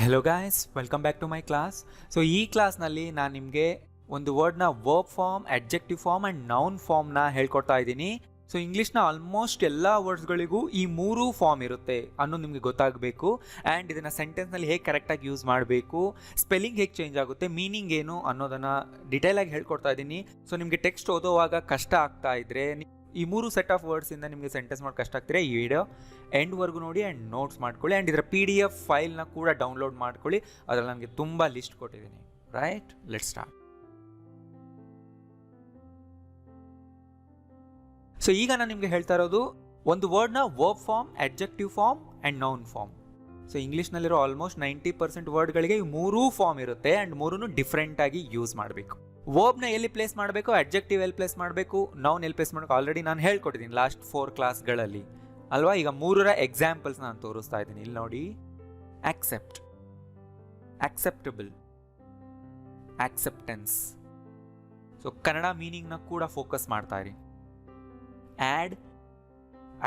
Hello guys, welcome back to my class. So ಈ ಕ್ಲಾಸ್ನಲ್ಲಿ ನಾನು ನಿಮಗೆ ಒಂದು ವರ್ಡ್ನ verb form, adjective form and noun ಫಾರ್ಮ್ನ ಹೇಳ್ಕೊಡ್ತಾ ಇದ್ದೀನಿ. ಸೊ ಇಂಗ್ಲೀಷ್ನ ಆಲ್ಮೋಸ್ಟ್ ಎಲ್ಲ ವರ್ಡ್ಸ್ಗಳಿಗೂ ಈ ಮೂರು ಫಾರ್ಮ್ ಇರುತ್ತೆ ಅನ್ನೋದು ನಿಮಗೆ ಗೊತ್ತಾಗಬೇಕು. ಆ್ಯಂಡ್ ಇದನ್ನು ಸೆಂಟೆನ್ಸ್ನಲ್ಲಿ ಹೇಗೆ ಕರೆಕ್ಟಾಗಿ ಯೂಸ್ ಮಾಡಬೇಕು, ಸ್ಪೆಲ್ಲಿಂಗ್ ಹೇಗೆ ಚೇಂಜ್ ಆಗುತ್ತೆ, ಮೀನಿಂಗ್ ಏನು ಅನ್ನೋದನ್ನು ಡೀಟೇಲಾಗಿ ಹೇಳ್ಕೊಡ್ತಾ ಇದ್ದೀನಿ. ಸೊ ನಿಮಗೆ ಟೆಕ್ಸ್ಟ್ ಓದೋವಾಗ ಕಷ್ಟ ಆಗ್ತಾ ಇದ್ದರೆ, ಈ ಮೂರು ಸೆಟ್ ಆಫ್ ವರ್ಡ್ಸಿಂದ ನಿಮಗೆ ಸೆಂಟೆನ್ಸ್ ಮಾಡಿ ಕಷ್ಟ ಆಗ್ತಿದ್ರೆ ಈ ವಿಡಿಯೋ ಎಂಡ್ವರೆಗೂ ನೋಡಿ ಆ್ಯಂಡ್ ನೋಟ್ಸ್ ಮಾಡ್ಕೊಳ್ಳಿ. ಆ್ಯಂಡ್ ಇದರ PDF ಫೈಲ್ನ ಕೂಡ ಡೌನ್ಲೋಡ್ ಮಾಡ್ಕೊಳ್ಳಿ. ಅದರಲ್ಲಿ ನನಗೆ ತುಂಬ ಲಿಸ್ಟ್ ಕೊಟ್ಟಿದ್ದೀನಿ. Right, let's start. ಸೊ ಈಗ ನಾನು ನಿಮಗೆ ಹೇಳ್ತಾ ಇರೋದು ಒಂದು ವರ್ಡ್ನ verb form, adjective form and noun form. So ಇಂಗ್ಲೀಷ್ನಲ್ಲಿರೋ ಆಲ್ಮೋಸ್ಟ್ 90% ವರ್ಡ್ಗಳಿಗೆ ಈ ಮೂರೂ ಫಾರ್ಮ್ ಇರುತ್ತೆ ಆ್ಯಂಡ್ ಮೂರೂ ಡಿಫ್ರೆಂಟಾಗಿ ಯೂಸ್ ಮಾಡಬೇಕು. ವರ್ಬ್ನ ಎಲ್ಲಿ ಪ್ಲೇಸ್ ಮಾಡಬೇಕು, ಅಡ್ಜೆಕ್ಟಿವ್ ಎಲ್ಲಿ ಪ್ಲೇಸ್ ಮಾಡಬೇಕು, ನೌನ್ ಎಲ್ಲಿ ಪ್ಲೇಸ್ ಮಾಡಬೇಕು ಆಲ್ರೆಡಿ ನಾನು ಹೇಳ್ಕೊಟ್ಟಿದ್ದೀನಿ ಲಾಸ್ಟ್ 4 ಕ್ಲಾಸ್ಗಳಲ್ಲಿ ಅಲ್ವಾ. ಈಗ ಮೂರರ ಎಕ್ಸಾಂಪಲ್ಸ್ ನಾನು ತೋರಿಸ್ತಾ ಇದ್ದೀನಿ. ಇಲ್ಲಿ ನೋಡಿ, accept, acceptable, acceptance. So Kannada ಮೀನಿಂಗ್ನ ಕೂಡ ಫೋಕಸ್ ಮಾಡ್ತಾ ಇರಿ. Add,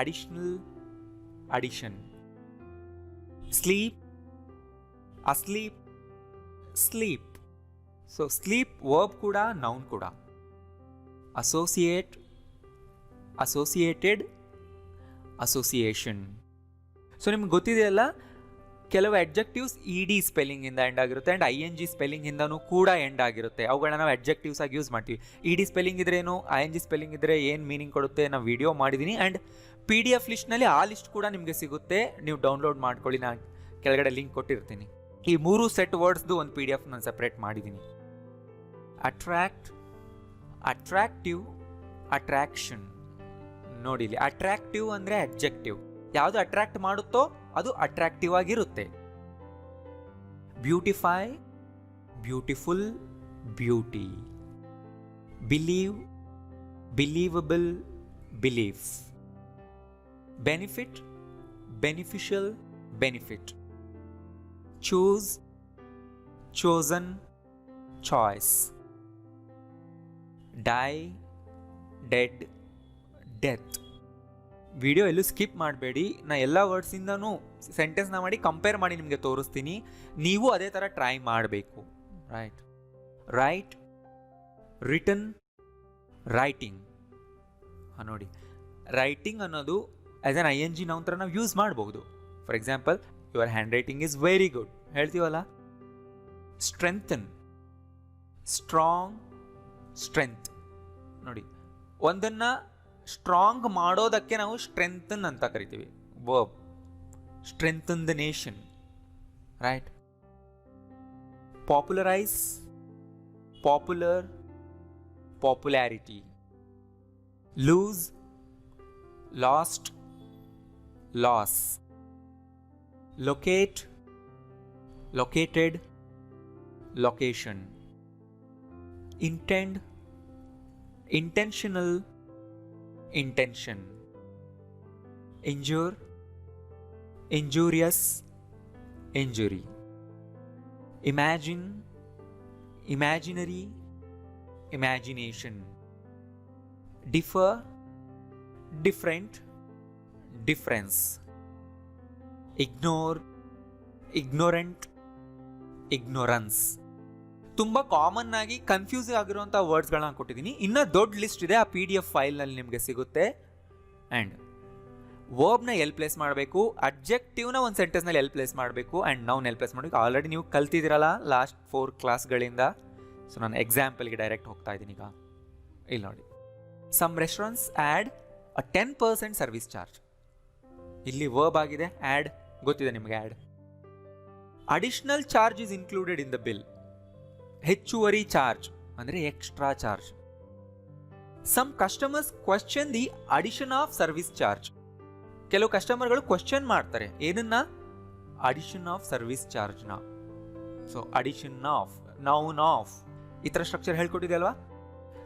additional, addition. Sleep, asleep, sleep. So sleep verb ಕೂಡ ನೌನ್ ಕೂಡ. Associate, associated, association. ಸೊ ನಿಮ್ಗೆ ಗೊತ್ತಿದೆಯಲ್ಲ, ಕೆಲವು ಅಡ್ಜೆಕ್ಟಿವ್ಸ್ ED ಸ್ಪೆಲ್ಲಿಂಗಿಂದ ಎಂಡ್ ಆಗಿರುತ್ತೆ ಆ್ಯಂಡ್ ING ಸ್ಪೆಲ್ಲಿಂಗಿಂದನೂ ಕೂಡ ಎಂಡ್ ಆಗಿರುತ್ತೆ. ಅವುಗಳನ್ನ ನಾವು ಅಡ್ಜೆಕ್ಟಿವ್ಸ್ ಆಗಿ ಯೂಸ್ ಮಾಡ್ತೀವಿ. ED ಸ್ಪೆಲ್ಲಿಂಗ್ ಇದ್ರೇನು, ING ಸ್ಪೆಲ್ಲಿಂಗ್ ಇದ್ದರೆ ಏನು ಮೀನಿಂಗ್ ಕೊಡುತ್ತೆ ನಾನು ವಿಡಿಯೋ ಮಾಡಿದ್ದೀನಿ. ಆ್ಯಂಡ್ PDF ಲಿಸ್ಟ್ನಲ್ಲಿ ಆ ಲಿಸ್ಟ್ ಕೂಡ ನಿಮಗೆ ಸಿಗುತ್ತೆ, ನೀವು ಡೌನ್ಲೋಡ್ ಮಾಡ್ಕೊಳ್ಳಿ. ನಾನು ಕೆಳಗಡೆ ಲಿಂಕ್ ಕೊಟ್ಟಿರ್ತೀನಿ. ಈ ಮೂರು ಸೆಟ್ ವರ್ಡ್ಸ್ದು ಒಂದು PDF ನಾನು ಸಪ್ರೇಟ್ ಮಾಡಿದ್ದೀನಿ. Attract, attractive, attraction. ನೋಡಿ, ಇಲ್ಲಿ ಅಟ್ರಾಕ್ಟಿವ್ ಅಂದರೆ ಅಡ್ಜೆಕ್ಟಿವ್. ಯಾವುದು ಅಟ್ರಾಕ್ಟ್ ಮಾಡುತ್ತೋ ಅದು ಅಟ್ರಾಕ್ಟಿವ್ ಆಗಿರುತ್ತೆ. Beautify, beautiful, beauty. Believe, believable, belief. Benefit, beneficial, benefit. Choose, chosen, choice. Die, dead, death. Video ಎಲ್ಲೂ ಸ್ಕಿಪ್ ಮಾಡಬೇಡಿ. ನಾ ಎಲ್ಲ ವರ್ಡ್ಸಿಂದನೂ ಸೆಂಟೆನ್ಸ್ನ ಮಾಡಿ ಕಂಪೇರ್ ಮಾಡಿ ನಿಮಗೆ ತೋರಿಸ್ತೀನಿ. ನೀವು ಅದೇ ಥರ ಟ್ರೈ ಮಾಡಬೇಕು. Write, write, written, writing. ನೋಡಿ, ರೈಟಿಂಗ್ ಅನ್ನೋದು ಆ್ಯಸ್ ಎನ್ ING ನೌನ್ ಥರ ನಾವು ಯೂಸ್ ಮಾಡಬಹುದು. For example, your hand writing is very good ಹೇಳ್ತೀವಲ್ಲ. Strengthen, strong, strength. ನೋಡಿ, ಒಂದನ್ನು ಸ್ಟ್ರಾಂಗ್ ಮಾಡೋದಕ್ಕೆ ನಾವು ಸ್ಟ್ರೆಂಥನ್ ಅಂತ ಕರಿತೀವಿ. Verb, strengthen the nation. Right. Popularise, popular, popularity. Lose, lost, loss. Locate, located, location. Intend, intentional, intention. Injure, injurious, injury. Imagine, imaginary, imagination. Differ, different, difference. Ignore, ignorant, ignorance. ತುಂಬ common ಆಗಿ confuse ಆಗಿರುವಂಥ ವರ್ಡ್ಸ್ಗಳನ್ನ ಕೊಟ್ಟಿದ್ದೀನಿ. ಇನ್ನೂ ದೊಡ್ಡ list ಇದೆ, ಆ PDF ಫೈಲ್ನಲ್ಲಿ ನಿಮಗೆ ಸಿಗುತ್ತೆ. ಆ್ಯಂಡ್ ವರ್ಬ್ನ ಎಲ್ಲಿ ಪ್ಲೇಸ್ ಮಾಡಬೇಕು, ಅಡ್ಜೆಕ್ಟಿವ್ನ ಒಂದು ಸೆಂಟೆನ್ಸ್ನಲ್ಲಿ ಎಲ್ಲಿ ಪ್ಲೇಸ್ ಮಾಡಬೇಕು, ಆ್ಯಂಡ್ ನೌನ್ ಎಲ್ಲಿ ಪ್ಲೇಸ್ ಮಾಡಬೇಕು ಆಲ್ರೆಡಿ ನೀವು ಕಲ್ತಿದ್ದೀರಲ್ಲ ಲಾಸ್ಟ್ 4 ಕ್ಲಾಸ್ಗಳಿಂದ. ಸೊ ನಾನು ಎಕ್ಸಾಂಪಲ್ಗೆ ಡೈರೆಕ್ಟ್ ಹೋಗ್ತಾ ಇದ್ದೀನಿ. ಈಗ ಇಲ್ಲಿ ನೋಡಿ, some restaurants add a 10% service charge. ಇಲ್ಲಿ ವರ್ಬ್ ಆಗಿದೆ, ಆ್ಯಡ್ ಗೊತ್ತಿದೆ ನಿಮಗೆ. Add, additional charge is included in the bill. ಹೆಚ್ಚುವರಿ ಚಾರ್ಜ್ ಅಂದರೆ extra charge. Some customers question the addition of service charge. ಕೆಲವು ಕಸ್ಟಮರ್ಗಳು ಕ್ವಶನ್ ಮಾಡ್ತಾರೆ ಏನನ್ನ, ಅಡಿಷನ್ ಆಫ್ ಸರ್ವಿಸ್ ಚಾರ್ಜ್ನ. So addition of, noun of, ಈ ಥರ ಸ್ಟ್ರಕ್ಚರ್ ಹೇಳ್ಕೊಟ್ಟಿದೆ ಅಲ್ವಾ.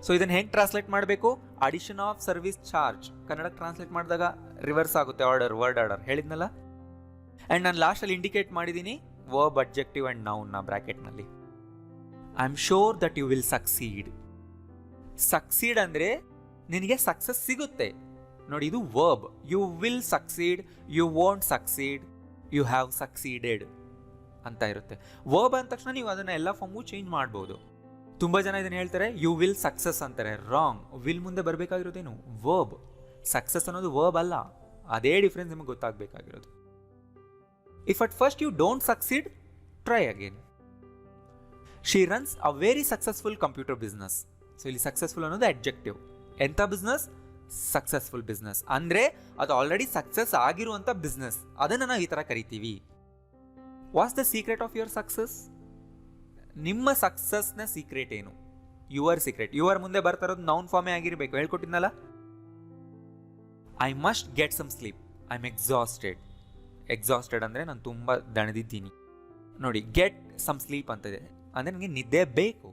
ಸೊ ಇದನ್ನು ಹೆಂಗೆ ಟ್ರಾನ್ಸ್ಲೇಟ್ ಮಾಡಬೇಕು, ಅಡಿಷನ್ ಆಫ್ ಸರ್ವಿಸ್ ಚಾರ್ಜ್. ಕನ್ನಡಕ್ಕೆ ಟ್ರಾನ್ಸ್ಲೇಟ್ ಮಾಡಿದಾಗ ರಿವರ್ಸ್ ಆಗುತ್ತೆ ಆರ್ಡರ್, ವರ್ಡ್ ಆರ್ಡರ್ ಹೇಳಿದ್ನಲ್ಲ. ಆ್ಯಂಡ್ ನಾನು ಲಾಸ್ಟಲ್ಲಿ ಇಂಡಿಕೇಟ್ ಮಾಡಿದ್ದೀನಿ ವರ್ಬ್, ಅಡ್ಜೆಕ್ಟಿವ್ ಆ್ಯಂಡ್ ನೌನ್ನ ಬ್ರ್ಯಾಕೆಟ್ನಲ್ಲಿ. I am sure that you will succeed. Succeed ಅಂದರೆ ನಿನಗೆ ಸಕ್ಸಸ್ ಸಿಗುತ್ತೆ. ನೋಡಿ, ಇದು verb. You will succeed, you want succeed, you have succeeded. ಅಂತ ಇರುತ್ತೆ. ವರ್ಬ್ ಅಂದ ತಕ್ಷಣ ನೀವು ಅದನ್ನ ಎಲ್ಲ ಫಾರ್ಮ್ಗೂ ಚೇಂಜ್ ಮಾಡ್ಬೋದು. ತುಂಬ ಜನ ಇದನ್ನ ಹೇಳ್ತಾರೆ ಯು ವಿಲ್ ಸಕ್ಸಸ್ ಅಂತಾರೆ. ರಾಂಗ್. ವಿಲ್ ಮುಂದೆ ಬರಬೇಕಾಗಿರೋದೇನು ವರ್ಬ್. ಸಕ್ಸಸ್ ಅನ್ನೋದು ವರ್ಬ್ ಅಲ್ಲ. ಅದೇ ಡಿಫ್ರೆನ್ಸ್ ನಿಮಗೆ ಗೊತ್ತಾಗಬೇಕಾಗಿರೋದು. If at first you don't succeed, try again. She runs a very successful computer business. So ಇಲ್ಲಿ ಸಕ್ಸಸ್ಫುಲ್ ಅನ್ನೋದು ಅಡ್ಜೆಕ್ಟಿವ್. ಎಂಥ ಬಿಸ್ನೆಸ್? Successful business. ಅಂದರೆ ಅದು ಆಲ್ರೆಡಿ ಸಕ್ಸಸ್ ಆಗಿರುವಂಥ ಬಿಸ್ನೆಸ್, ಅದನ್ನು ನಾವು ಈ ಥರ ಕರಿತೀವಿ. What's the secret of your success? ನಿಮ್ಮ ಸಕ್ಸಸ್ನ ಸೀಕ್ರೆಟ್ ಏನು? Your secret. ಯುವರ್ ಮುಂದೆ ಬರ್ತಾ ಇರೋದು ನೌನ್ ಫಾರ್ಮೇ ಆಗಿರಬೇಕು. ಹೇಳ್ಕೊಟ್ಟಿದ್ನಲ್ಲ, I must get some sleep, I am exhausted. Exhausted ಅಂದರೆ ನಾನು ತುಂಬ ದಣದಿದ್ದೀನಿ. ನೋಡಿ, ಗೆಟ್ ಸಮ್ ಸ್ಲೀಪ್ ಅಂತಿದೆ ಅಂದರೆ ನನಗೆ ನಿದ್ದೆ ಬೇಕು.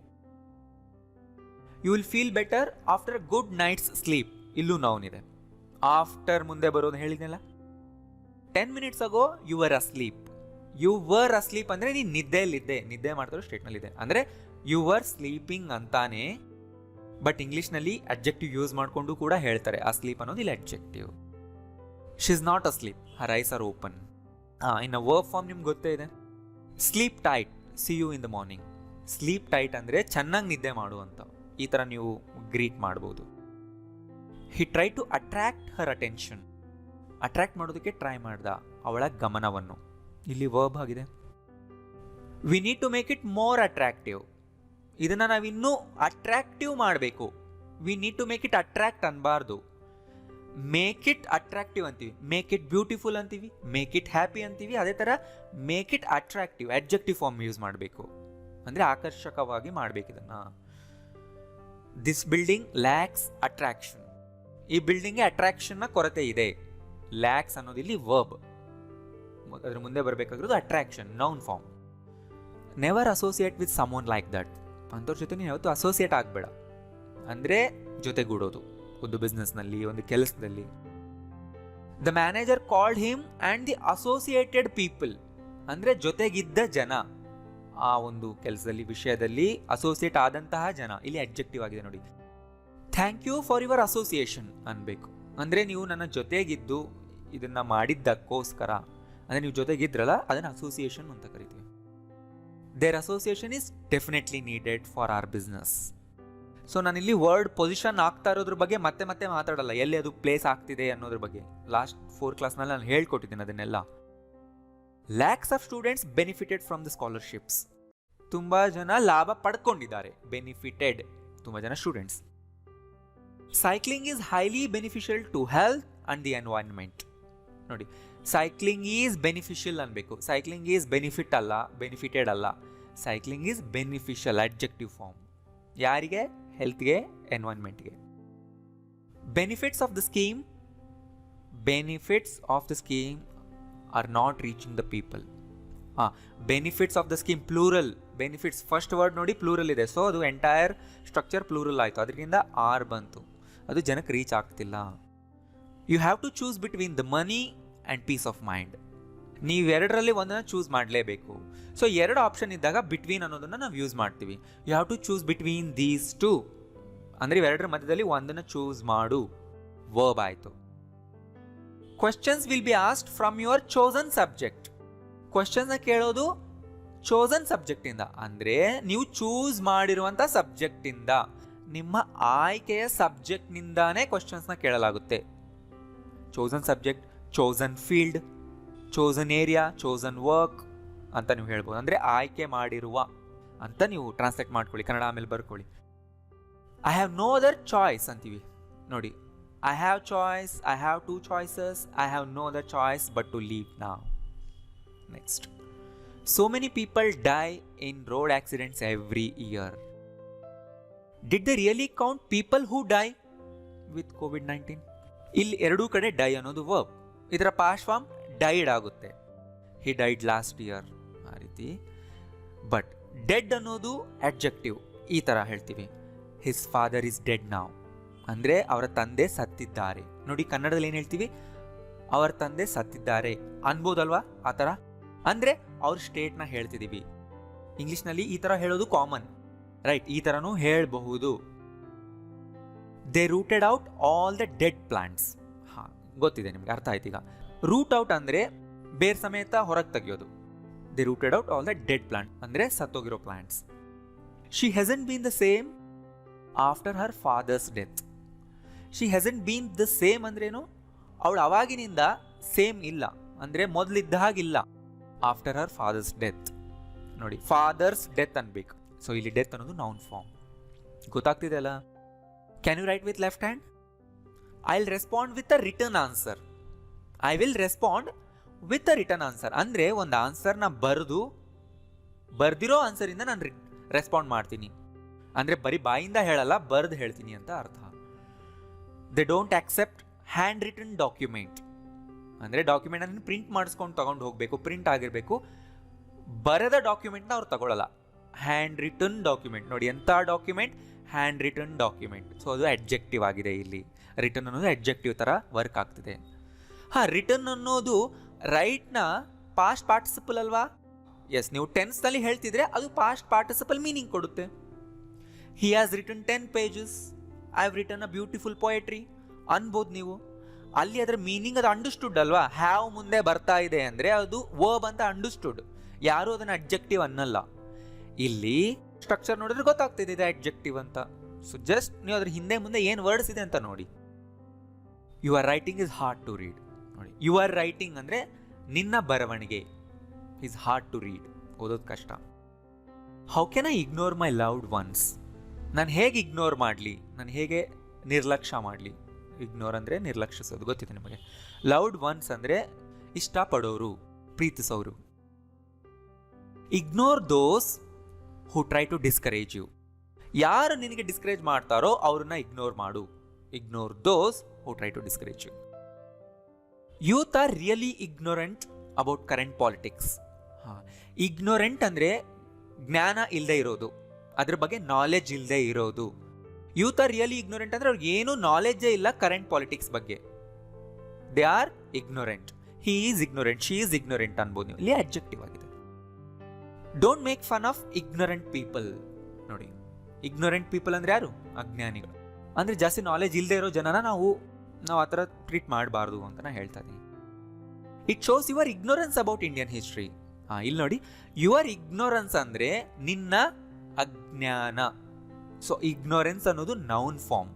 You will feel better after a good night's sleep. ಇಲ್ಲೂ ನೌನ್ ಇದೆ. ಆಫ್ಟರ್ ಮುಂದೆ ಬರೋದು ಹೇಳಿದ್ನಲ್ಲ. 10 minutes ago you were asleep. You were asleep ಅಂದರೆ ನೀನು ನಿದ್ದೆಯಲ್ಲಿದ್ದೆ. ನಿದ್ದೆ ಮಾಡ್ತಾರೋ ಸ್ಟೇಟ್ನಲ್ಲಿದೆ ಅಂದರೆ ಯು ವರ್ ಸ್ಲೀಪಿಂಗ್ ಅಂತಾನೆ. ಬಟ್ ಇಂಗ್ಲೀಷ್ನಲ್ಲಿ ಅಡ್ಜೆಕ್ಟಿವ್ ಯೂಸ್ ಮಾಡಿಕೊಂಡು ಕೂಡ ಹೇಳ್ತಾರೆ. ಅಸ್ಲೀಪ್ ಅನ್ನೋದು ಇಲ್ಲಿ adjective. She is not asleep, her eyes are open. ಇನ್ನು ವರ್ಬ್ ಫಾರ್ಮ್ ನಿಮ್ಗೆ ಗೊತ್ತೇ ಇದೆ. Sleep tight, see you in the morning. Sleep tight ಅಂದರೆ ಚೆನ್ನಾಗಿ ನಿದ್ದೆ ಮಾಡುವಂಥ. ಈ ಥರ ನೀವು ಗ್ರೀಟ್ ಮಾಡ್ಬೋದು. He try to attract her attention. Attract ಮಾಡೋದಕ್ಕೆ ಟ್ರೈ ಮಾಡ್ದ ಅವಳ ಗಮನವನ್ನು. ಇಲ್ಲಿ ವರ್ಬ್ ಆಗಿದೆ. We need to make it more attractive. ಇದನ್ನು ನಾವು ಇನ್ನೂ ಅಟ್ರಾಕ್ಟಿವ್ ಮಾಡಬೇಕು. We need to make it attract ಅನ್ಬಾರ್ದು. ಮೇಕ್ ಇಟ್ ಅಟ್ರಾಕ್ಟಿವ್ ಅಂತೀವಿ, ಮೇಕ್ ಇಟ್ ಬ್ಯೂಟಿಫುಲ್ ಅಂತೀವಿ, ಮೇಕ್ ಇಟ್ ಹ್ಯಾಪಿ ಅಂತೀವಿ. ಅದೇ ಥರ make it attractive adjective form use ಮಾಡಬೇಕು. ಅಂದರೆ ಆಕರ್ಷಕವಾಗಿ ಮಾಡಬೇಕು ಇದನ್ನು. This building lakhs attraction. ಈ ಬಿಲ್ಡಿಂಗ್ಗೆ ಅಟ್ರಾಕ್ಷನ್ನ ಕೊರತೆ ಇದೆ. ಲ್ಯಾಕ್ಸ್ ಅನ್ನೋದು ಇಲ್ಲಿ ವರ್ಬ್. ಅದ್ರ ಮುಂದೆ ಬರಬೇಕಾಗಿರೋದು attraction, noun form. Never associate with someone like that. ಅಂಥವ್ರ ಜೊತೆ ನೀವು ಯಾವತ್ತೂ ಅಸೋಸಿಯೇಟ್ ಆಗಬೇಡ. ಅಂದರೆ ಜೊತೆಗೂಡೋದು ಒಂದು ಬಿಸ್ನೆಸ್ನಲ್ಲಿ, ಒಂದು ಕೆಲಸದಲ್ಲಿ. The manager called him and the associated people. ಅಂದರೆ ಜೊತೆಗಿದ್ದ ಜನ, ಆ ಒಂದು ಕೆಲಸದಲ್ಲಿ, ವಿಷಯದಲ್ಲಿ ಅಸೋಸಿಯೇಟ್ ಆದಂತಹ ಜನ. ಇಲ್ಲಿ ಅಡ್ಜೆಕ್ಟಿವ್ ಆಗಿದೆ ನೋಡಿ. Thank you for your association ಅನ್ಬೇಕು. ಅಂದರೆ ನೀವು ನನ್ನ ಜೊತೆಗಿದ್ದು ಇದನ್ನು ಮಾಡಿದ್ದಕ್ಕೋಸ್ಕರ, ಅಂದರೆ ನೀವು ಜೊತೆಗಿದ್ರಲ್ಲ, ಅದನ್ನು ಅಸೋಸಿಯೇಷನ್ ಅಂತ ಕರಿತೀವಿ. Their association is definitely needed for our business. So ನಾನಿಲ್ಲಿ ವರ್ಡ್ ಪೊಸಿಷನ್ ಆಗ್ತಾ ಇರೋದ್ರ ಬಗ್ಗೆ ಮತ್ತೆ ಮತ್ತೆ ಮಾತಾಡಲ್ಲ, ಎಲ್ಲಿ ಅದು ಪ್ಲೇಸ್ ಆಗ್ತಿದೆ ಅನ್ನೋದ್ರ ಬಗ್ಗೆ. ಲಾಸ್ಟ್ 4 ಕ್ಲಾಸ್ನಲ್ಲಿ ನಾನು ಹೇಳ್ಕೊಟ್ಟಿದ್ದೀನಿ ಅದನ್ನೆಲ್ಲ. Lakhs of students benefited from the scholarships. ತುಂಬ ಜನ ಲಾಭ ಪಡ್ಕೊಂಡಿದ್ದಾರೆ. ಬೆನಿಫಿಟೆಡ್, ತುಂಬ ಜನ students. Cycling is highly beneficial to health and the environment. ನೋಡಿ, ಸೈಕ್ಲಿಂಗ್ ಈಸ್ ಬೆನಿಫಿಷಿಯಲ್ ಅನ್ಬೇಕು. ಸೈಕ್ಲಿಂಗ್ ಈಸ್ ಬೆನಿಫಿಟ್ ಅಲ್ಲ, ಬೆನಿಫಿಟೆಡ್ ಅಲ್ಲ. Cycling is beneficial adjective form. ಯಾರಿಗೆ? ಹೆಲ್ತ್ಗೆ, ಎನ್ವೈರನ್ಮೆಂಟ್ಗೆ. Benefits of the scheme. Benefits of the scheme are not reaching the people. Benefits of the scheme plural. Benefits first word ನೋಡಿ plural ಇದೆ. So ಅದು entire structure plural ಆಯಿತು. ಅದರಿಂದ are ಬಂತು. ಅದು ಜನಕ್ಕೆ ರೀಚ್ ಆಗ್ತಿಲ್ಲ. You have to choose between the money and peace of mind. ನೀವೆರಡರಲ್ಲಿ ಒಂದನ್ನು ಚೂಸ್ ಮಾಡಲೇಬೇಕು. ಸೊ 2 ಆಪ್ಷನ್ ಇದ್ದಾಗ ಬಿಟ್ವೀನ್ ಅನ್ನೋದನ್ನು ನಾವು ಯೂಸ್ ಮಾಡ್ತೀವಿ. You have to choose between these two. ಅಂದರೆ ಇವೆರಡರ ಮಧ್ಯದಲ್ಲಿ ಒಂದನ್ನು ಚೂಸ್ ಮಾಡು. ವರ್ಬ್ ಆಯಿತು. Questions will be asked from your chosen subject. ಕ್ವೆಶ್ಚನ್ಸ್ನ ಕೇಳೋದು ಚೋಸನ್ ಸಬ್ಜೆಕ್ಟಿಂದ. ಅಂದರೆ ನೀವು ಚೂಸ್ ಮಾಡಿರುವಂಥ ಸಬ್ಜೆಕ್ಟಿಂದ, ನಿಮ್ಮ ಆಯ್ಕೆಯ ಸಬ್ಜೆಕ್ಟ್ನಿಂದಾನೇ ಕ್ವೆಶ್ಚನ್ಸ್ನ ಕೇಳಲಾಗುತ್ತೆ. Chosen subject, chosen field, chosen area, chosen work ಅಂತ ನೀವು ಹೇಳ್ಬೋದು. ಅಂದರೆ ಆಯ್ಕೆ ಮಾಡಿರುವ ಅಂತ ನೀವು ಟ್ರಾನ್ಸ್ಲೇಟ್ ಮಾಡ್ಕೊಳ್ಳಿ, ಕನ್ನಡ ಆಮೇಲೆ ಬರ್ಕೊಳ್ಳಿ. I have no other choice ಅಂತೀವಿ ನೋಡಿ. I have choice, I have 2 choices, I have no other choice but to leave now. Next, so many people die in road accidents every year. Did they really count people who die with COVID-19? ಇಲ್ಲಿ ಎರಡೂ ಕಡೆ dye ಅನ್ನೋದು verb. ಇದರ past form died ಆಗುತ್ತೆ. He died last year ಆ ರೀತಿ. But dead ಅನ್ನೋದು adjective. ಈ ಥರ ಹೇಳ್ತೀವಿ. ಹಿಸ್ ಫಾದರ್ ಇಸ್ ಡೆಡ್ ನಾವ್. ಅಂದರೆ ಅವರ ತಂದೆ ಸತ್ತಿದ್ದಾರೆ. ನೋಡಿ, ಕನ್ನಡದಲ್ಲಿ ಏನು ಹೇಳ್ತೀವಿ? ಅವರ ತಂದೆ ಸತ್ತಿದ್ದಾರೆ ಅನ್ಬೋದಲ್ವಾ? ಆ ಥರ ಅಂದರೆ ಅವ್ರ ಸ್ಟೇಟ್ನ ಹೇಳ್ತಿದ್ದೀವಿ. ಇಂಗ್ಲೀಷ್ನಲ್ಲಿ ಈ ಥರ ಹೇಳೋದು ಕಾಮನ್, ರೈಟ್? ಈ ಥರನೂ ಹೇಳಬಹುದು. They rooted out all the dead plants. ಹಾಂ, ಗೊತ್ತಿದೆ ನಿಮಗೆ, ಅರ್ಥ ಆಯ್ತು ಈಗ. ರೂಟ್ ಔಟ್ ಅಂದರೆ ಬೇರ್ ಸಮೇತ ಹೊರಗೆ ತೆಗೆಯೋದು. They rooted out all the dead plant, ಅಂದರೆ ಸತ್ತೋಗಿರೋ plants. She hasn't been the same after her father's death. She hasn't been the same ಅಂದ್ರೇನು, ಅವಳು ಅವಾಗಿನಿಂದ ಸೇಮ್ ಇಲ್ಲ, ಅಂದರೆ ಮೊದಲಿದ್ದ ಹಾಗಿಲ್ಲ ಆಫ್ಟರ್ ಹರ್ ಫಾದರ್ಸ್ ಡೆತ್. ನೋಡಿ, ಫಾದರ್ಸ್ ಡೆತ್ ಅನ್ಬೇಕು. ಸೊ ಇಲ್ಲಿ ಡೆತ್ ಅನ್ನೋದು ನೌನ್ ಫಾರ್ಮ್. ಗೊತ್ತಾಗ್ತಿದೆ ಅಲ್ಲ? Can you write with left hand? I will respond with a return answer. I will respond with a return answer ಅಂದರೆ ಒಂದು ಆನ್ಸರ್ನ ಬರ್ದಿರೋ ಆನ್ಸರಿಂದ ನಾನು ರೆಸ್ಪಾಂಡ್ ಮಾಡ್ತೀನಿ. ಅಂದರೆ ಬರೀ ಬಾಯಿಂದ ಹೇಳಲ್ಲ, ಬರ್ದು ಹೇಳ್ತೀನಿ ಅಂತ ಅರ್ಥ. They don't accept handwritten document, ಅಂದರೆ ಡಾಕ್ಯುಮೆಂಟನ್ನು ಪ್ರಿಂಟ್ ಮಾಡಿಸ್ಕೊಂಡು ತಗೊಂಡು ಹೋಗಬೇಕು, ಪ್ರಿಂಟ್ ಆಗಿರಬೇಕು. ಬರೆದ ಡಾಕ್ಯುಮೆಂಟ್ನ ಅವ್ರು ತಗೊಳ್ಳಲ್ಲ. ಹ್ಯಾಂಡ್ ರಿಟನ್ ಡಾಕ್ಯುಮೆಂಟ್, ನೋಡಿ ಎಂಥ document, handwritten document. So ಅದು ಅಡ್ಜೆಕ್ಟಿವ್ ಆಗಿದೆ ಇಲ್ಲಿ. ರಿಟರ್ನ್ ಅನ್ನೋದು ಅಡ್ಜೆಕ್ಟಿವ್ ಥರ ವರ್ಕ್ ಆಗ್ತಿದೆ. ರಿಟರ್ನ್ ಅನ್ನೋದು ರೈಟ್ನ ಪಾಸ್ಟ್ ಪಾರ್ಟಿಸಿಪಲ್ ಅಲ್ವಾ? ಎಸ್, ನೀವು ಟೆನ್ಸ್ನಲ್ಲಿ ಹೇಳ್ತಿದ್ರೆ ಅದು ಪಾಸ್ಟ್ ಪಾರ್ಟಿಸಿಪಲ್ ಮೀನಿಂಗ್ ಕೊಡುತ್ತೆ. He has written 10 pages, I have written a beautiful poetry ಅನ್ಬೋದು ನೀವು. ಅಲ್ಲಿ ಅದರ ಮೀನಿಂಗ್ ಅದು ಅಂಡರ್ಸ್ಟುಡ್ ಅಲ್ವಾ? ಹ್ಯಾವ್ ಮುಂದೆ ಬರ್ತಾ ಇದೆ ಅಂದರೆ ಅದು ವರ್ಬ್ ಅಂತ ಅಂಡರ್ಸ್ಟುಡ್. ಯಾರು ಅದನ್ನು ಅಡ್ಜೆಕ್ಟಿವ್ ಅನ್ನಲ್ಲ. ಇಲ್ಲಿ ಸ್ಟ್ರಕ್ಚರ್ ನೋಡಿದ್ರೆ ಗೊತ್ತಾಗ್ತಿದೆ ಇದೆ ಅಡ್ಜೆಕ್ಟಿವ್ ಅಂತ. ಸೊ ಜಸ್ಟ್ ನೀವು ಅದ್ರ ಹಿಂದೆ ಮುಂದೆ ಏನು ವರ್ಡ್ಸ್ ಇದೆ ಅಂತ ನೋಡಿ. Your writing is hard to read. ನೋಡಿ, ಯುವರ್ ರೈಟಿಂಗ್ ಅಂದರೆ ನಿನ್ನ ಬರವಣಿಗೆ ಈಸ್ ಹಾರ್ಡ್ ಟು ರೀಡ್, ಓದೋದು ಕಷ್ಟ. How can I ignore my loved ones? ನಾನು ಹೇಗೆ ಇಗ್ನೋರ್ ಮಾಡಲಿ, ನಾನು ಹೇಗೆ ನಿರ್ಲಕ್ಷ್ಯ ಮಾಡಲಿ? ಇಗ್ನೋರ್ ಅಂದರೆ ನಿರ್ಲಕ್ಷಿಸೋದು, ಗೊತ್ತಿದೆ ನಿಮಗೆ. ಲವ್ಡ್ ಒನ್ಸ್ ಅಂದರೆ ಇಷ್ಟಪಡೋರು, ಪ್ರೀತಿಸೋರು. Ignore those who try to discourage you. ಯಾರು ನಿನಗೆ ಡಿಸ್ಕರೇಜ್ ಮಾಡ್ತಾರೋ ಅವ್ರನ್ನ ಇಗ್ನೋರ್ ಮಾಡು. Ignore those who try to discourage you. Youth are really ignorant about current politics. Ignorant ಅಂದರೆ ಜ್ಞಾನ ಇಲ್ಲದೆ ಇರೋದು, ಅದ್ರ ಬಗ್ಗೆ ನಾಲೆಜ್ ಇಲ್ಲದೆ ಇರೋದು. ಯೂತ್ ಆರ್ ರಿಯಲಿ ಇಗ್ನೋರೆಂಟ್ ಅಂದರೆ ಅವ್ರಿಗೆ ಏನೂ ನಾಲೆಜೇ ಇಲ್ಲ ಕರೆಂಟ್ ಪಾಲಿಟಿಕ್ಸ್ ಬಗ್ಗೆ. They are ignorant. He is ignorant, she is ignorant ಅನ್ಬೋದು ನೀವು. ಇಲ್ಲಿ ಅಡ್ಜೆಕ್ಟಿವ್ ಆಗಿದೆ. Don't make fun of ignorant people. ನೋಡಿ, ಇಗ್ನೋರೆಂಟ್ ಪೀಪಲ್ ಅಂದರೆ ಯಾರು? ಅಜ್ಞಾನಿಗಳು. ಅಂದರೆ ಜಾಸ್ತಿ ನಾಲೆಜ್ ಇಲ್ಲದೆ ಇರೋ ಜನನ ನಾವು ಆ ಥರ ಟ್ರೀಟ್ ಮಾಡಬಾರ್ದು ಅಂತ ನಾನು ಹೇಳ್ತಾ ಇದ್ದೀನಿ. It shows your ignorance about Indian history. ಇಲ್ಲಿ ನೋಡಿ, ಯುವರ್ ಇಗ್ನೋರೆನ್ಸ್ ಅಂದರೆ ನಿನ್ನ ಅಜ್ಞಾನ. ಸೊ ಇಗ್ನೋರೆನ್ಸ್ ಅನ್ನೋದು noun form.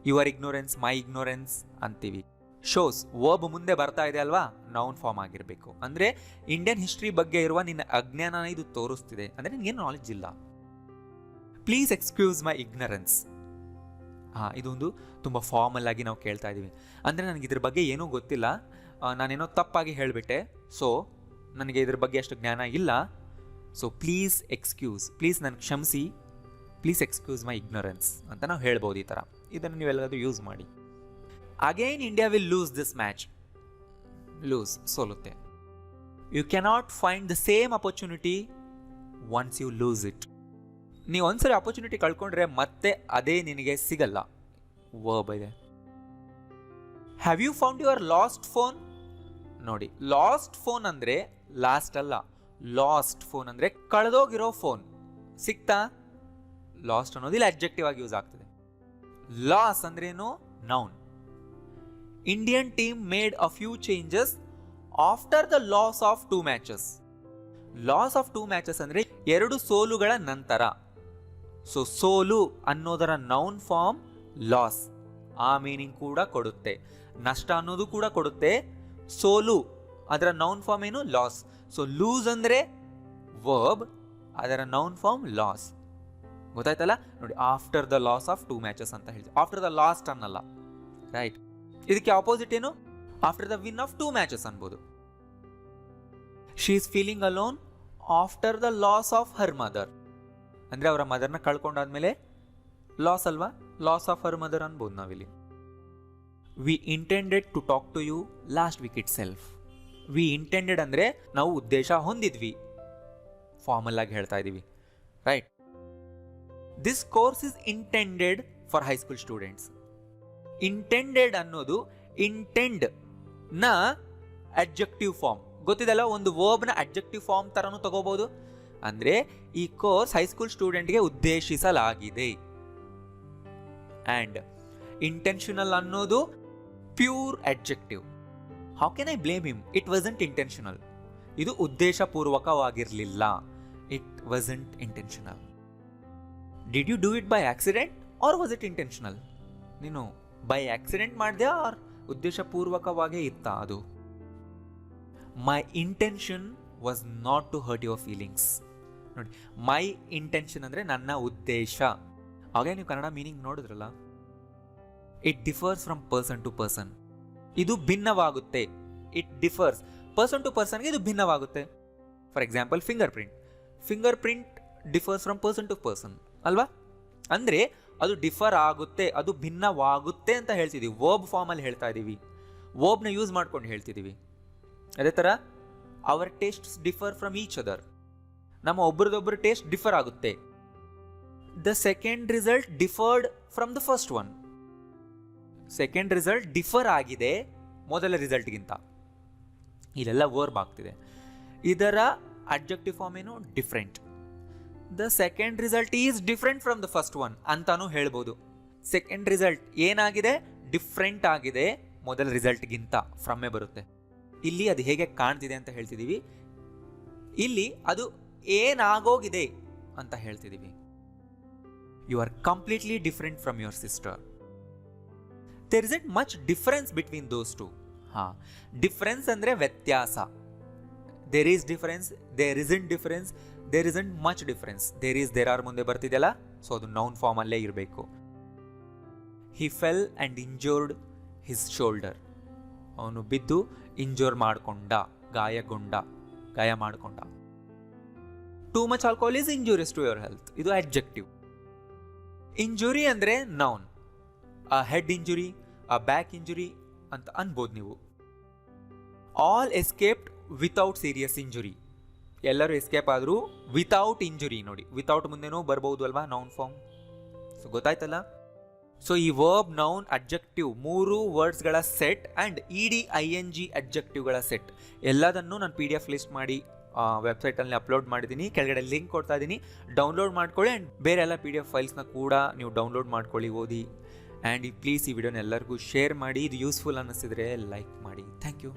Your ignorance, my ignorance ಅಂತೀವಿ. ಶೋಸ್ ವರ್ಬ್ ಮುಂದೆ ಬರ್ತಾ ಇದೆ ಅಲ್ವಾ, ನೌನ್ ಫಾರ್ಮ್ ಆಗಿರಬೇಕು. ಅಂದರೆ ಇಂಡಿಯನ್ ಹಿಸ್ಟ್ರಿ ಬಗ್ಗೆ ಇರುವ ನಿನ್ನ ಅಜ್ಞಾನ ಇದು ತೋರಿಸ್ತಿದೆ, ಅಂದರೆ ನಿನಗೇನು ನಾಲೆಜ್ ಇಲ್ಲ. Please excuse my ignorance. ಇದೊಂದು ತುಂಬ ಫಾರ್ಮಲ್ ಆಗಿ ನಾವು ಕೇಳ್ತಾ ಇದ್ದೀವಿ. ಅಂದರೆ ನನಗೆ ಇದ್ರ ಬಗ್ಗೆ ಏನೂ ಗೊತ್ತಿಲ್ಲ, ನಾನೇನೋ ತಪ್ಪಾಗಿ ಹೇಳಿಬಿಟ್ಟೆ, ಸೊ ನನಗೆ ಇದ್ರ ಬಗ್ಗೆ ಅಷ್ಟು ಜ್ಞಾನ ಇಲ್ಲ. ಸೊ ಪ್ಲೀಸ್ ಎಕ್ಸ್ಕ್ಯೂಸ್, ಪ್ಲೀಸ್ ನನಗೆ ಕ್ಷಮಿಸಿ, ಪ್ಲೀಸ್ ಎಕ್ಸ್ಕ್ಯೂಸ್ ಮೈ ಇಗ್ನರೆನ್ಸ್ ಅಂತ ನಾವು ಹೇಳ್ಬೋದು. ಈ ಥರ ಇದನ್ನು ನೀವೆಲ್ಲರೂ ಯೂಸ್ ಮಾಡಿ. Again India will lose this match. Lose, ಸೋಲುತ್ತೆ. You cannot find the same opportunity once you lose it. ನೀವು ಒಂದ್ಸರಿ ಅಪರ್ಚುನಿಟಿ ಕಳ್ಕೊಂಡ್ರೆ ಮತ್ತೆ ಅದೇ ನಿನಗೆ ಸಿಗಲ್ಲ. ವರ್ಬ್ ಇದೆ. Have you found your lost phone? ನೋಡಿ, ಲಾಸ್ಟ್ ಫೋನ್ ಅಂದರೆ ಲಾಸ್ಟ್ ಅಲ್ಲ, ಲಾಸ್ಟ್ ಫೋನ್ ಅಂದರೆ ಕಳೆದೋಗಿರೋ ಫೋನ್. ಸಿಕ್ತಾ? ಲಾಸ್ಟ್ ಅನ್ನೋದು ಇಲ್ಲಿ ಅಡ್ಜೆಕ್ಟಿವ್ ಆಗಿ ಯೂಸ್ ಆಗ್ತದೆ. ಲಾಸ್ ಅಂದ್ರೇನು? Noun. Indian team made a few changes after the loss of 2 matches. Loss of 2 matches ಅಂದರೆ 2 ಸೋಲುಗಳ ನಂತರ. ಸೊ ಸೋಲು ಅನ್ನೋದರ ನೌನ್ ಫಾರ್ಮ್ ಲಾಸ್. ಆ ಮೀನಿಂಗ್ ಕೂಡ ಕೊಡುತ್ತೆ. ನಷ್ಟ ಅನ್ನೋದು ಕೂಡ ಕೊಡುತ್ತೆ. ಸೋಲು ಅದರ ನೌನ್ ಫಾರ್ಮ್ ಏನು? ಲಾಸ್. ಸೊ ಲೂಸ್ ಅಂದರೆ ವರ್ಬ್, ಅದರ ನೌನ್ ಫಾರ್ಮ್ ಲಾಸ್. ಗೊತ್ತಾಯ್ತಲ್ಲ? ನೋಡಿ, after the loss of 2 matches ಅಂತ ಹೇಳ್ತೀವಿ. ಆಫ್ಟರ್ ದ ಲಾಸ್ಟ್ ಅನ್ನಲ್ಲ, ರೈಟ್? ಇದಕ್ಕೆ ಆಪೋಸಿಟ್ ಏನು? After the win of 2 matches ಅನ್ಬೋದು. She is feeling alone after the loss of her mother. ಅಂದರೆ ಅವರ ಮದರ್ನ ಕಳ್ಕೊಂಡಾದ್ಮೇಲೆ ಲಾಸ್ ಅಲ್ವಾ, ಲಾಸ್ ಆಫ್ ಹರ್ ಮದರ್ ಅನ್ಬೋದು ನಾವಿಲ್ಲಿ. We intended to talk to you last week ಇಟ್ ಸೆಲ್ಫ್. ವಿ ಇಂಟೆಂಡೆಡ್ ಅಂದರೆ ನಾವು ಉದ್ದೇಶ ಹೊಂದಿದ್ವಿ, ಫಾರ್ಮಲ್ ಆಗಿ ಹೇಳ್ತಾ ಇದ್ದೀವಿ, right? This course is intended for high school students. Intended ಅನ್ನೋದು ಇಂಟೆಂಡ್ ನ ಅಡ್ಜೆಕ್ಟಿವ್ ಫಾರ್ಮ್. ಗೊತ್ತಿದೆಲ್ಲ, ಒಂದು ವರ್ಬ್ನ ಅಡ್ಜೆಕ್ಟಿವ್ ಫಾರ್ಮ್ ಥರನೂ ತಗೋಬಹುದು. ಅಂದರೆ ಈ ಕೋರ್ಸ್ ಹೈಸ್ಕೂಲ್ ಸ್ಟೂಡೆಂಟ್ಗೆ ಉದ್ದೇಶಿಸಲಾಗಿದೆ. ಆ್ಯಂಡ್ ಇಂಟೆನ್ಷನಲ್ ಅನ್ನೋದು pure adjective. How can I blame him? It wasn't intentional. ಇದು ಉದ್ದೇಶಪೂರ್ವಕವಾಗಿರಲಿಲ್ಲ. It wasn't intentional. Did you do it by accident or was it intentional? ನೀನು ಬೈ ಆಕ್ಸಿಡೆಂಟ್ ಮಾಡಿದೆ ಆರ್ ಉದ್ದೇಶಪೂರ್ವಕವಾಗೇ ಇತ್ತಾ ಅದು? My intention was not to hurt your feelings. ನೋಡಿ, my intention ಅಂದರೆ ನನ್ನ ಉದ್ದೇಶ. ಹಾಗೆ ನೀವು ಕನ್ನಡ ಮೀನಿಂಗ್ ನೋಡಿದ್ರಲ್ಲ, it differs from person to person. ಇದು ಭಿನ್ನವಾಗುತ್ತೆ. ಇಟ್ ಡಿಫರ್ಸ್ ಪರ್ಸನ್ ಟು ಪರ್ಸನ್ಗೆ ಇದು ಭಿನ್ನವಾಗುತ್ತೆ. For example finger print differs from person to person ಅಲ್ವಾ? ಅಂದರೆ ಅದು ಡಿಫರ್ ಆಗುತ್ತೆ, ಅದು ಭಿನ್ನವಾಗುತ್ತೆ ಅಂತ ಹೇಳ್ತಿದ್ದೀವಿ. ವರ್ಬ್ ಫಾರ್ಮಲ್ಲಿ ಹೇಳ್ತಾ ಇದ್ದೀವಿ, ವರ್ಬ್ನ ಯೂಸ್ ಮಾಡ್ಕೊಂಡು ಹೇಳ್ತಿದ್ದೀವಿ. ಅದೇ ಥರ our tastes differ from each other. ನಮ್ಮ ಒಬ್ರದೊಬ್ಬರು ಟೇಸ್ಟ್ ಡಿಫರ್ ಆಗುತ್ತೆ. The second result differed from the first one. Second result differ ಆಗಿದೆ ಮೊದಲ ರಿಸಲ್ಟ್ಗಿಂತ. ಇಲ್ಲೆಲ್ಲ ವರ್ಬ್ ಆಗ್ತಿದೆ. ಇದರ ಅಡ್ಜೆಕ್ಟಿವ್ ಫಾರ್ಮ್ ಏನು? Different. The second result is different from the first one ಅಂತಾನು ಹೇಳ್ಬೋದು. ಸೆಕೆಂಡ್ ರಿಸಲ್ಟ್ ಏನಾಗಿದೆ? ಡಿಫ್ರೆಂಟ್ ಆಗಿದೆ ಮೊದಲ ರಿಸಲ್ಟ್ಗಿಂತ. ಫ್ರಮ್ಮೇ ಬರುತ್ತೆ. ಇಲ್ಲಿ ಅದು ಹೇಗೆ ಕಾಣ್ತಿದೆ ಅಂತ ಹೇಳ್ತಿದ್ದೀವಿ. ಇಲ್ಲಿ ಅದು ಏನಾಗೋಗಿದೆ ಅಂತ ಹೇಳ್ತಿದ್ದೀವಿ. You are completely different from your sister. There is it much difference between those two. Difference ಅಂದರೆ ವ್ಯತ್ಯಾಸ. There is difference, there isn't difference, there isn't much difference. There are ಮುಂದೆ ಬರ್ತಿದೆಯಲ್ಲ, ಸೊ ಅದು ನೌನ್ ಫಾರ್ಮಲ್ಲೇ ಇರಬೇಕು. He fell and injured his shoulder. ಅವನು ಬಿದ್ದು injure ಮಾಡಿಕೊಂಡ, ಗಾಯ ಮಾಡಿಕೊಂಡ. Too much alcohol is injurious to your health. ಇದು ಅಡ್ಜೆಕ್ಟಿವ್. ಇಂಜುರಿ ಅಂದರೆ noun. A head injury, a back injury ಅಂತ ಅನ್ಬೋದು ನೀವು. All escaped without serious injury. ಎಲ್ಲರೂ ಎಸ್ಕೇಪ್ ಆದರೂ ವಿತೌಟ್ ಇಂಜುರಿ. ನೋಡಿ, ವಿತೌಟ್ ಮುಂದೆನೂ ಬರ್ಬೋದು ಅಲ್ವಾ ನೌನ್ ಫಾರ್ಮ್. ಸೊ ಗೊತ್ತಾಯ್ತಲ್ಲ. ಸೊ ಈ ವರ್ಬ್, ನೌನ್, ಅಡ್ಜೆಕ್ಟಿವ್ 3 ವರ್ಡ್ಸ್ಗಳ ಸೆಟ್ ಆ್ಯಂಡ್ ED-ING ಅಡ್ಜೆಕ್ಟಿವ್ಗಳ ಸೆಟ್ ಎಲ್ಲದನ್ನು ನಾನು PDF ಲಿಸ್ಟ್ ಮಾಡಿ ವೆಬ್ಸೈಟಲ್ಲಿ ಅಪ್ಲೋಡ್ ಮಾಡಿದ್ದೀನಿ. ಕೆಳಗಡೆ ಲಿಂಕ್ ಕೊಡ್ತಾ ಇದ್ದೀನಿ, ಡೌನ್ಲೋಡ್ ಮಾಡ್ಕೊಳ್ಳಿ. ಆ್ಯಂಡ್ ಬೇರೆ ಎಲ್ಲ PDF ಫೈಲ್ಸ್ನ ಕೂಡ ನೀವು ಡೌನ್ಲೋಡ್ ಮಾಡ್ಕೊಳ್ಳಿ, ಓದಿ. ಆ್ಯಂಡ್ ಪ್ಲೀಸ್ ಈ ವಿಡಿಯೋನ ಎಲ್ಲರಿಗೂ ಶೇರ್ ಮಾಡಿ. ಇದು ಯೂಸ್ಫುಲ್ ಅನ್ನಿಸಿದ್ರೆ ಲೈಕ್ ಮಾಡಿ. Thank you.